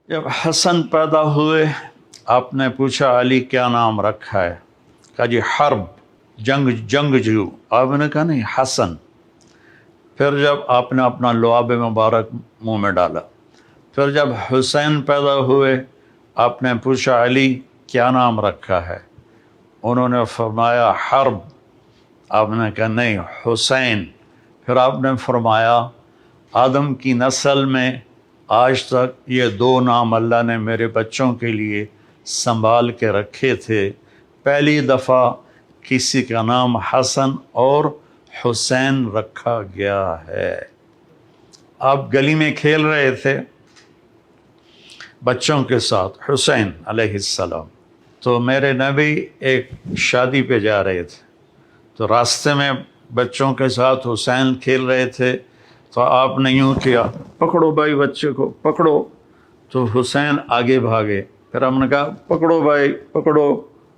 جب حسن پیدا ہوئے آپ نے پوچھا علی کیا نام رکھا ہے؟ کہا جی حرب، جنگجو۔ آپ نے کہا نہیں حسن۔ پھر جب آپ نے اپنا لعاب مبارک منہ میں ڈالا، پھر جب حسین پیدا ہوئے آپ نے پوچھا علی کیا نام رکھا ہے؟ انہوں نے فرمایا حرب۔ آپ نے کہا نہیں حسین۔ پھر آپ نے فرمایا آدم کی نسل میں آج تک یہ دو نام اللہ نے میرے بچوں کے لیے سنبھال کے رکھے تھے، پہلی دفعہ کسی کا نام حسن اور حسین رکھا گیا ہے۔ آپ گلی میں کھیل رہے تھے بچوں کے ساتھ، حسین علیہ السلام، تو میرے نبی ایک شادی پہ جا رہے تھے، تو راستے میں بچوں کے ساتھ حسین کھیل رہے تھے، تو آپ نے یوں کیا پکڑو بھائی بچے کو پکڑو، تو حسین آگے بھاگے۔ پھر ہم نے کہا پکڑو بھائی پکڑو،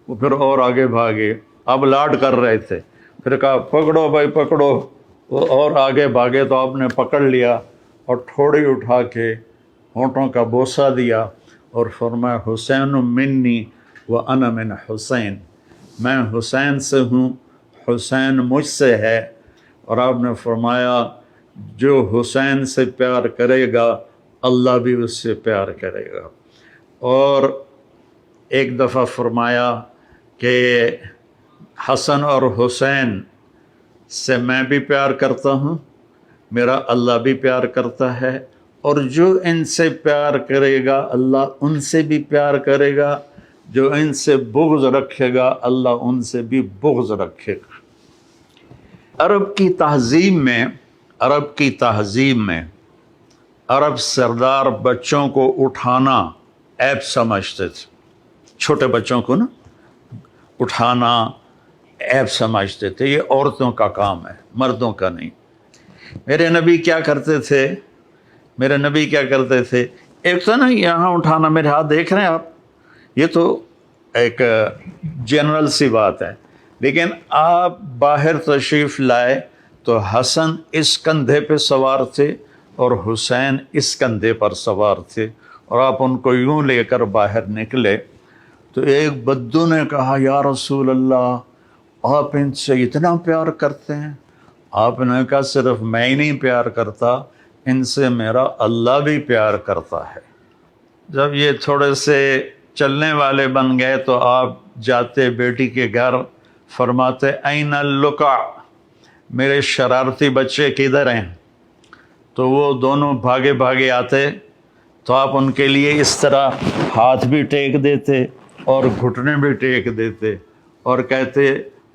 وہ پھر اور آگے بھاگے۔ اب لاڈ کر رہے تھے، پھر کہا پکڑو بھائی پکڑو، وہ اور آگے بھاگے، تو آپ نے پکڑ لیا اور ٹھوڑی اٹھا کے ہونٹوں کا بوسہ دیا اور فرمایا حسین منی وانا من حسین، میں حسین سے ہوں، حسین مجھ سے ہے۔ اور آپ نے فرمایا جو حسین سے پیار کرے گا اللہ بھی اس سے پیار کرے گا۔ اور ایک دفعہ فرمایا کہ حسن اور حسین سے میں بھی پیار کرتا ہوں، میرا اللہ بھی پیار کرتا ہے، اور جو ان سے پیار کرے گا اللہ ان سے بھی پیار کرے گا، جو ان سے بغض رکھے گا اللہ ان سے بھی بغض رکھے گا۔ عرب کی تہذیب میں عرب سردار بچوں کو اٹھانا عیب سمجھتے تھے، چھوٹے بچوں کو نا اٹھانا عیب سمجھتے تھے، یہ عورتوں کا کام ہے مردوں کا نہیں۔ میرے نبی کیا کرتے تھے؟ ایک تو نا یہاں اٹھانا، میرے ہاتھ دیکھ رہے ہیں آپ، یہ تو ایک جنرل سی بات ہے، لیکن آپ باہر تشریف لائے تو حسن اس کندھے پہ سوار تھے اور حسین اس کندھے پر سوار تھے، اور آپ ان کو یوں لے کر باہر نکلے تو ایک بدو نے کہا یا رسول اللہ آپ ان سے اتنا پیار کرتے ہیں؟ آپ نے کہا صرف میں ہی نہیں پیار کرتا، ان سے میرا اللہ بھی پیار کرتا ہے۔ جب یہ تھوڑے سے چلنے والے بن گئے تو آپ جاتے بیٹی کے گھر، فرماتے این اللقع، میرے شرارتی بچے کدھر ہیں؟ تو وہ دونوں بھاگے بھاگے آتے تو آپ ان کے لیے اس طرح ہاتھ بھی ٹیک دیتے اور گھٹنے بھی ٹیک دیتے اور کہتے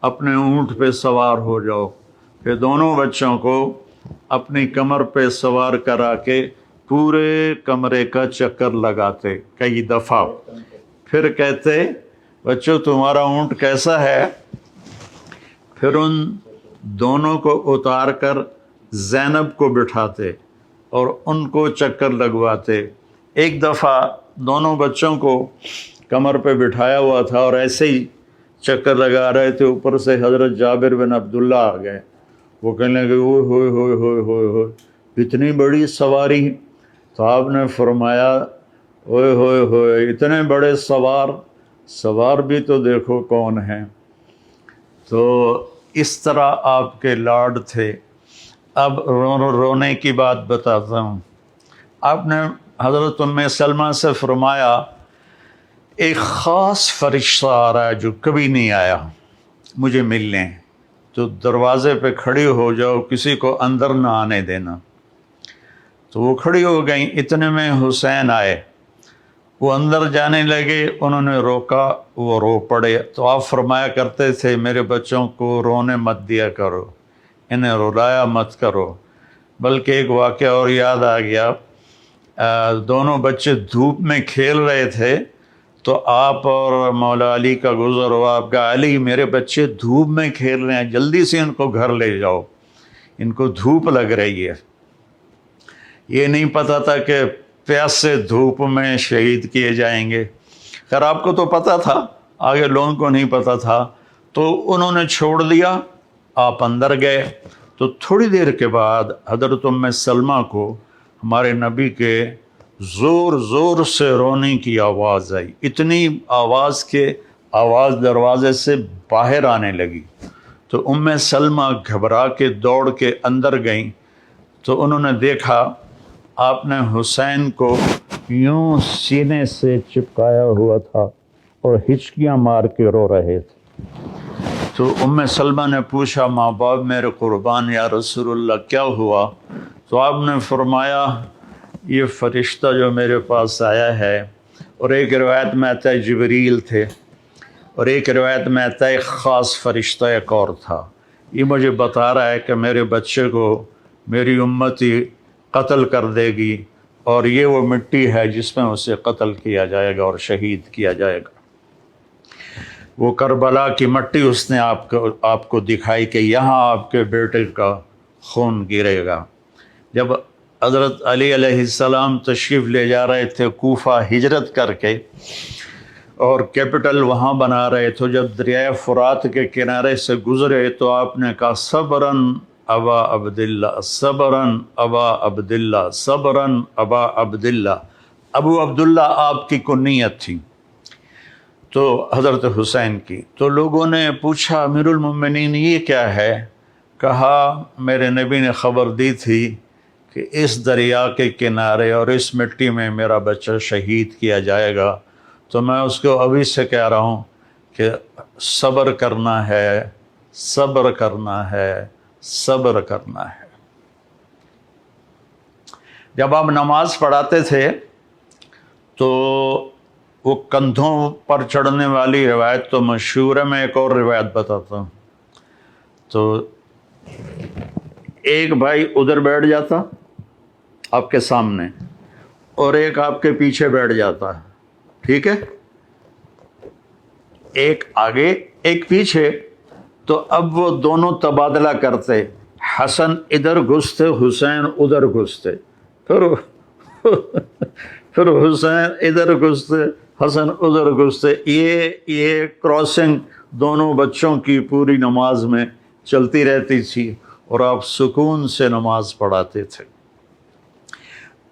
اپنے اونٹ پہ سوار ہو جاؤ۔ پھر دونوں بچوں کو اپنی کمر پہ سوار کرا کے پورے کمرے کا چکر لگاتے کئی دفعہ، پھر کہتے بچوں تمہارا اونٹ کیسا ہے؟ پھر ان دونوں کو اتار کر زینب کو بٹھاتے اور ان کو چکر لگواتے۔ ایک دفعہ دونوں بچوں کو کمر پہ بٹھایا ہوا تھا اور ایسے ہی چکر لگا رہے تھے، اوپر سے حضرت جابر بن عبداللہ آ گئے، وہ کہنے لگے اوئے ہوئے ہوئے ہوئے ہوئے ہوئے اتنی بڑی سواری۔ تو آپ نے فرمایا اوئے ہوئے ہوئے اتنے بڑے سوار بھی تو دیکھو کون ہیں۔ تو اس طرح آپ کے لاڈ تھے۔ اب رونے کی بات بتاتا ہوں۔ آپ نے حضرت ام سلمہ سے فرمایا ایک خاص فرشتہ آ رہا ہے جو کبھی نہیں آیا مجھے ملنے، تو دروازے پہ کھڑی ہو جاؤ، کسی کو اندر نہ آنے دینا۔ تو وہ کھڑی ہو گئیں، اتنے میں حسین آئے، وہ اندر جانے لگے، انہوں نے روکا، وہ رو پڑے۔ تو آپ فرمایا کرتے تھے میرے بچوں کو رونے مت دیا کرو، انہیں رلایا مت کرو۔ بلکہ ایک واقعہ اور یاد آ گیا، دونوں بچے دھوپ میں کھیل رہے تھے تو آپ اور مولا علی کا گزر ہوا، آپ کہا علی میرے بچے دھوپ میں کھیل رہے ہیں، جلدی سے ان کو گھر لے جاؤ، ان کو دھوپ لگ رہی ہے۔ یہ نہیں پتہ تھا کہ پیاس سے دھوپ میں شہید کیے جائیں گے۔ خیر آپ کو تو پتہ تھا، آگے لوگوں کو نہیں پتہ تھا، تو انہوں نے چھوڑ دیا، آپ اندر گئے۔ تو تھوڑی دیر کے بعد حضرت ام سلمہ کو ہمارے نبی کے زور زور سے رونے کی آواز آئی، اتنی آواز کہ آواز دروازے سے باہر آنے لگی۔ تو ام سلمہ گھبرا کے دوڑ کے اندر گئیں تو انہوں نے دیکھا آپ نے حسین کو یوں سینے سے چپکایا ہوا تھا اور ہچکیاں مار کے رو رہے تھے۔ تو ام سلمہ نے پوچھا ماں باپ میرے قربان یا رسول اللہ کیا ہوا؟ تو آپ نے فرمایا یہ فرشتہ جو میرے پاس آیا ہے، اور ایک روایت میں آتا ہے جبریل تھے، اور ایک روایت میں آتا ہے ایک خاص فرشتہ ایک اور تھا، یہ مجھے بتا رہا ہے کہ میرے بچے کو میری امتی قتل کر دے گی، اور یہ وہ مٹی ہے جس میں اسے قتل کیا جائے گا اور شہید کیا جائے گا۔ وہ کربلا کی مٹی اس نے آپ کو دکھائی کہ یہاں آپ کے بیٹے کا خون گرے گا۔ جب حضرت علی علیہ السلام تشریف لے جا رہے تھے کوفہ ہجرت کر کے، اور کیپٹل وہاں بنا رہے تھے، جب دریائے فرات کے کنارے سے گزرے تو آپ نے کہا صبراً ابا عبداللہ، صبراً ابا عبداللہ، صبراً ابا عبداللہ۔ ابو عبداللہ آپ کی کنیت تھی تو حضرت حسین کی۔ تو لوگوں نے پوچھا امیر المومنین یہ کیا ہے؟ کہا میرے نبی نے خبر دی تھی کہ اس دریا کے کنارے اور اس مٹی میں میرا بچہ شہید کیا جائے گا، تو میں اس کو ابھی سے کہہ رہا ہوں کہ صبر کرنا ہے، صبر کرنا ہے، صبر کرنا ہے۔ جب آپ نماز پڑھاتے تھے تو وہ کندھوں پر چڑھنے والی روایت تو مشہور ہے، میں ایک اور روایت بتاتا ہوں۔ تو ایک بھائی ادھر بیٹھ جاتا آپ کے سامنے، اور ایک آپ کے پیچھے بیٹھ جاتا، ٹھیک ہے، ایک آگے ایک پیچھے۔ تو اب وہ دونوں تبادلہ کرتے، حسن ادھر گھستے حسین ادھر گھستے، پھر حسین ادھر گھستے حسن ادھر گھستے، یہ کراسنگ دونوں بچوں کی پوری نماز میں چلتی رہتی تھی، اور آپ سکون سے نماز پڑھاتے تھے۔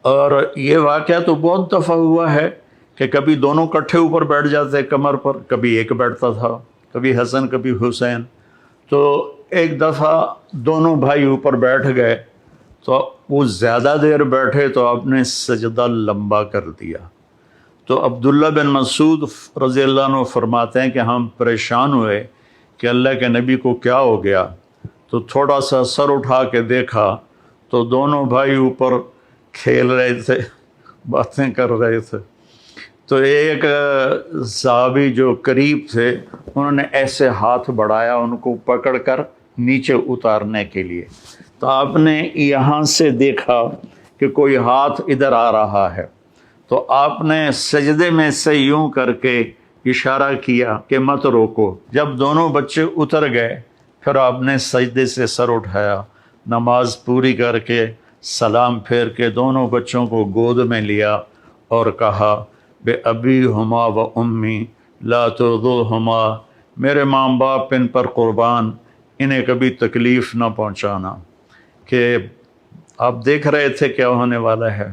اور یہ واقعہ تو بہت دفعہ ہوا ہے کہ کبھی دونوں کٹھے اوپر بیٹھ جاتے کمر پر، کبھی ایک بیٹھتا تھا، کبھی حسن کبھی حسین۔ تو ایک دفعہ دونوں بھائی اوپر بیٹھ گئے تو وہ زیادہ دیر بیٹھے تو آپ نے سجدہ لمبا کر دیا۔ تو عبداللہ بن مسعود رضی اللہ عنہ فرماتے ہیں کہ ہم پریشان ہوئے کہ اللہ کے نبی کو کیا ہو گیا، تو تھوڑا سا سر اٹھا کے دیکھا تو دونوں بھائی اوپر کھیل رہے تھے، باتیں کر رہے تھے۔ تو ایک صحابی جو قریب تھے انہوں نے ایسے ہاتھ بڑھایا ان کو پکڑ کر نیچے اتارنے کے لیے، تو آپ نے یہاں سے دیکھا کہ کوئی ہاتھ ادھر آ رہا ہے، تو آپ نے سجدے میں سے یوں کر کے اشارہ کیا کہ مت روکو۔ جب دونوں بچے اتر گئے پھر آپ نے سجدے سے سر اٹھایا، نماز پوری کر کے سلام پھیر کے دونوں بچوں کو گود میں لیا اور کہا بے ابی ہما و امی لا ترضوہما، میرے ماں باپ ان پر قربان، انہیں کبھی تکلیف نہ پہنچانا۔ کہ آپ دیکھ رہے تھے کیا ہونے والا ہے۔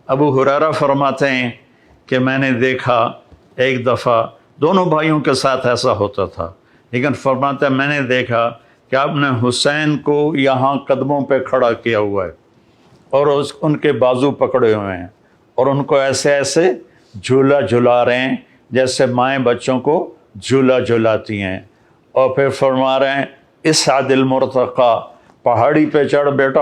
ابو ہریرہ فرماتے ہیں کہ میں نے دیکھا ایک دفعہ دونوں بھائیوں کے ساتھ ایسا ہوتا تھا، لیکن فرماتے ہیں میں نے دیکھا کہ آپ نے حسین کو یہاں قدموں پہ کھڑا کیا ہوا ہے اور ان کے بازو پکڑے ہوئے ہیں، اور ان کو ایسے ایسے جھولا جھلا رہے ہیں جیسے مائیں بچوں کو جھولا جھلاتی ہیں، اور پھر فرما رہے ہیں اسعد المرتقی، پہاڑی پہ چڑھ بیٹا